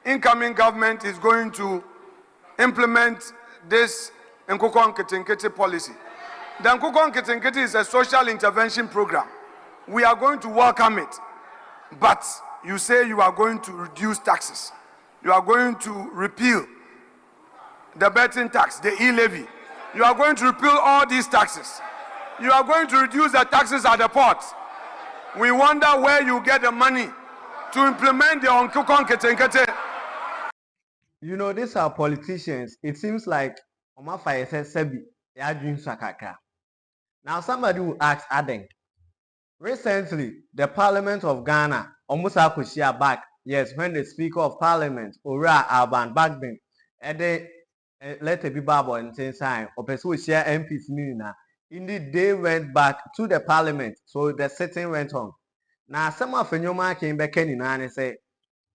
incoming government is going to implement this Nkukon Kitinkiti policy. The Nkukon Kitinkiti is a social intervention program. We are going to welcome it. But you say you are going to reduce taxes. You are going to repeal the betting tax, the E-Levy. You are going to repeal all these taxes. You are going to reduce the taxes at the port. We wonder where you get the money to implement the Nkukon Kitinkiti. You know, these are politicians. It seems like Omafa says Sebi, Yadrin Sakaka. Now somebody will ask Aden. Recently, the Parliament of Ghana, almost Akushia back, yes, when the Speaker of Parliament, Ora Alban back then, and they let it be Bible and say sign, or pursue share MPs Nina. Indeed, they went back to the Parliament, so the sitting went on. Now, some of Afenyo came back in and say,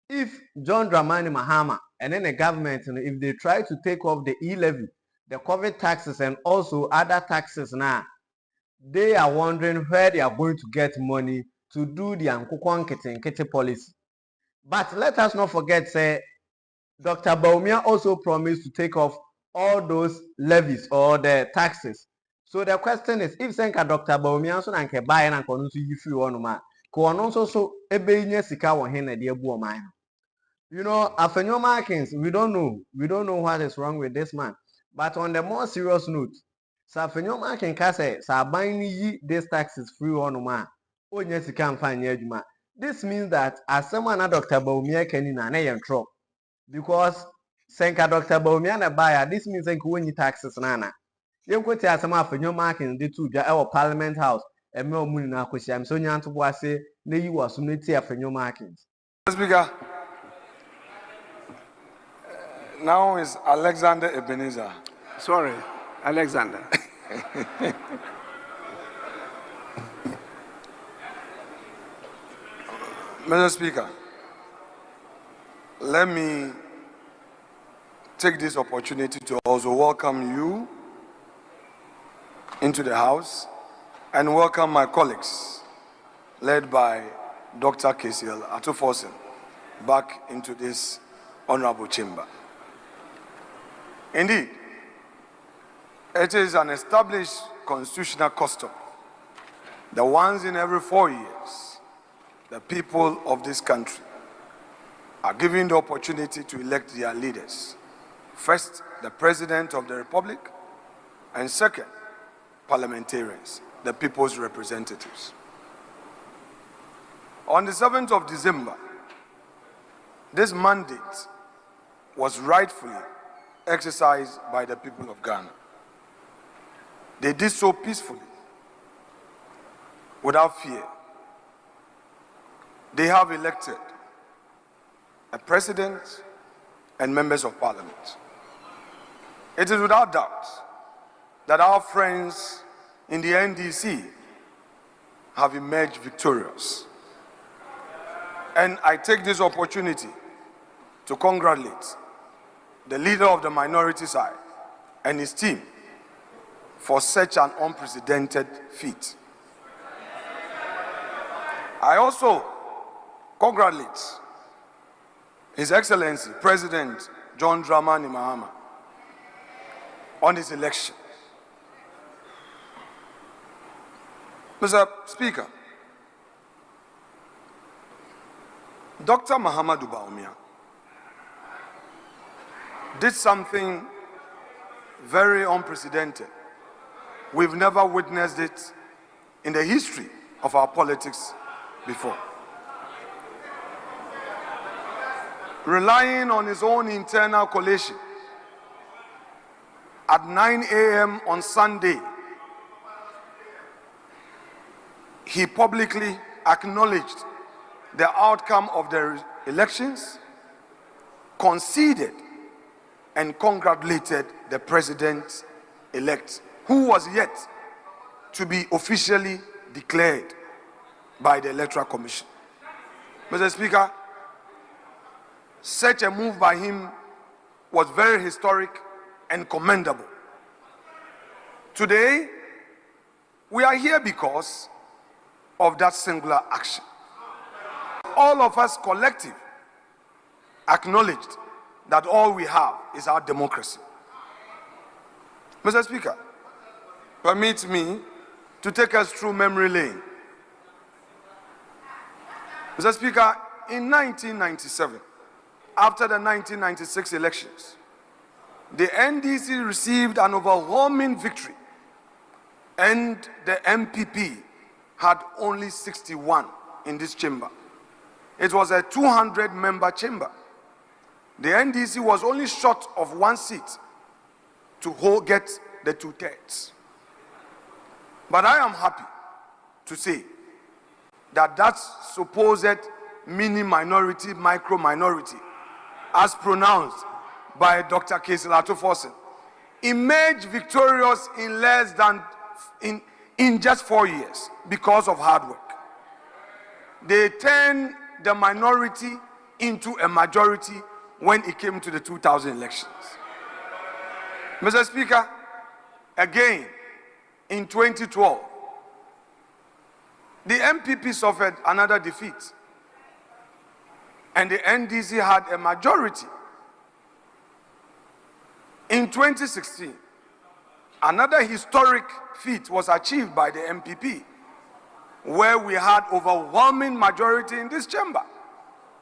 if John Dramani Mahama and then the government, if they try to take off the E-Levy, the COVID taxes, and also other taxes now, they are wondering where they are going to get money to do the Nkukon Kitinkiti policy. But let us not forget, say, Dr. Bawumia also promised to take off all those levies or the taxes. So the question is, if Senka Dr. Bawumia so nanke buy and konusu yifi onuma, kono so ebe nye sika wo hen na de abu o man. You know, Afenyo Markins, we don't know what is wrong with this man. But on the more serious note, Afenyo Markins can say, Sabani this tax is free on man. Oh, yes, you can't find Yajuma. This means that as someone Dr. Bawumia can in an trouble. Because Senka Dr. Bawumia na buyer, this means that when you taxes nana. You go to some Afenyo Markins, the two, our Parliament House, and more money now, because I'm so young to say, they was unity Afenyo Markins. Speaker. Now is Alexander Ebenezer. Sorry, Alexander. Mr. Speaker, let me take this opportunity to also welcome you into the House and welcome my colleagues, led by Dr. KCL Atufosin, back into this honorable chamber. Indeed, it is an established constitutional custom that once in every 4 years, the people of this country are given the opportunity to elect their leaders. First, the President of the Republic, and second, parliamentarians, the people's representatives. On the 7th of December, this mandate was rightfully exercised by the people of Ghana. They did so peacefully, without fear. They have elected a president and members of parliament. It is without doubt that our friends in the NDC have emerged victorious. And I take this opportunity to congratulate the leader of the minority side and his team for such an unprecedented feat. I also congratulate His Excellency President John Dramani Mahama on his election. Mr. Speaker, Dr. Mahama Bawumia did something very unprecedented. We've never witnessed it in the history of our politics before. Relying on his own internal coalition, at 9 a.m. on Sunday, he publicly acknowledged the outcome of the elections, conceded and congratulated the president-elect, who was yet to be officially declared by the Electoral Commission. Mr. Speaker, such a move by him was very historic and commendable. Today, we are here because of that singular action. All of us collective acknowledged that all we have is our democracy. Mr. Speaker, permit me to take us through memory lane. Mr. Speaker, in 1997, after the 1996 elections, the NDC received an overwhelming victory, and the MPP had only 61 in this chamber. It was a 200-member chamber. The NDC was only short of one seat to get the 2/3. But I am happy to say that that supposed mini minority, micro minority, as pronounced by Dr. Kesilato Forsen, emerged victorious in less than in just 4 years because of hard work. They turned the minority into a majority when it came to the 2000 elections. Mr. Speaker, again, in 2012, the MPP suffered another defeat, and the NDC had a majority. In 2016, another historic feat was achieved by the MPP, where we had overwhelming majority in this chamber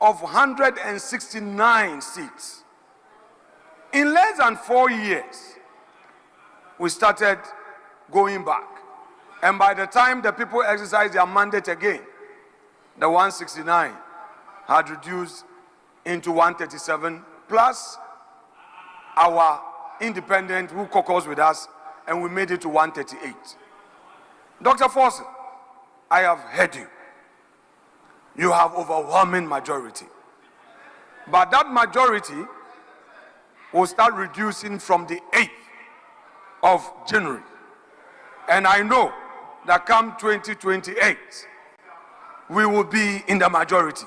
of 169 seats. In less than 4 years, we started going back. And by the time the people exercised their mandate again, the 169 had reduced into 137, plus our independent who caucused with us, and we made it to 138. Dr. Forsen, I have heard you. You have overwhelming majority. But that majority will start reducing from the 8th of January. And I know that come 2028, we will be in the majority.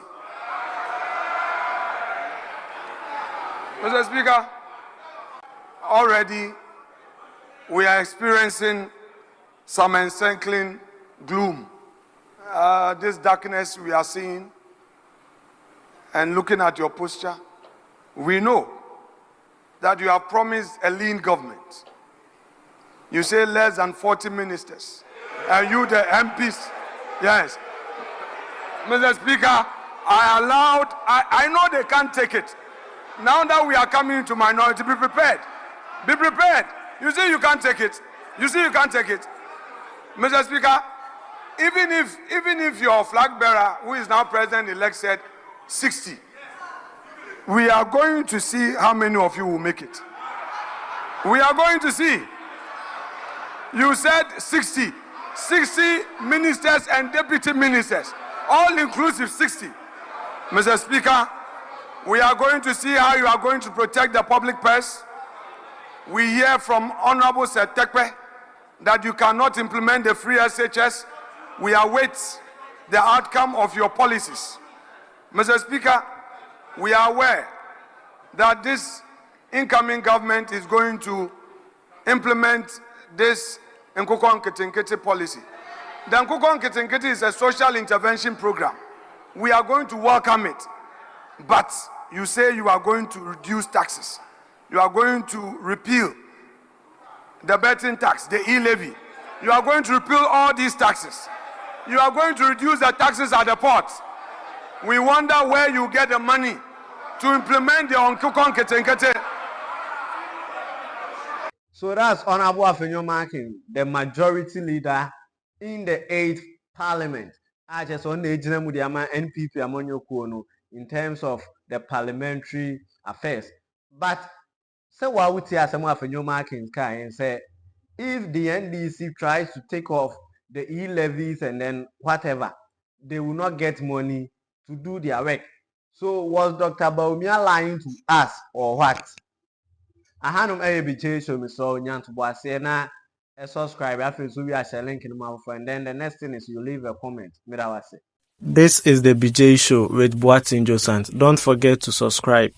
Mr. Speaker, already we are experiencing some encircling gloom. This darkness we are seeing, and looking at your posture, we know that you have promised a lean government. You say less than 40 ministers. And you, the MPs, yes. Mr. Speaker, I know they can't take it. Now that we are coming to minority, be prepared. Be prepared. You see you can't take it. You see you can't take it. Mr. Speaker, even if your flag bearer, who is now president-elect, said 60, we are going to see how many of you will make it. We are going to see. You said 60 ministers and deputy ministers, all inclusive 60. Mr. Speaker, we are going to see how you are going to protect the public purse. We hear from Honorable Setekpe that you cannot implement the free SHS. We await the outcome of your policies. Mr. Speaker, we are aware that this incoming government is going to implement this Nkukon Kitinkiti policy. The Nkukon Kitinkiti is a social intervention program. We are going to welcome it. But you say you are going to reduce taxes. You are going to repeal the betting tax, the E-Levy. You are going to repeal all these taxes. You are going to reduce the taxes at the ports. We wonder where you get the money to implement the Nkukon Kitinkiti. So that's Honorable Afenyo Markins, the majority leader in the 8th Parliament. I just want to NPP Amonyokuono in terms of the parliamentary affairs. But say what we say some Afenyo Markins and say if the NDC tries to take off the E-levies and then whatever, they will not get money to do their work. So was Dr. Baumia lying to us or what? I had no BJ show me so nyan to boase na subscribe after so we are share link in my phone. And then the next thing is you leave a comment. This is the BJ show with Boatin Josant. Don't forget to subscribe.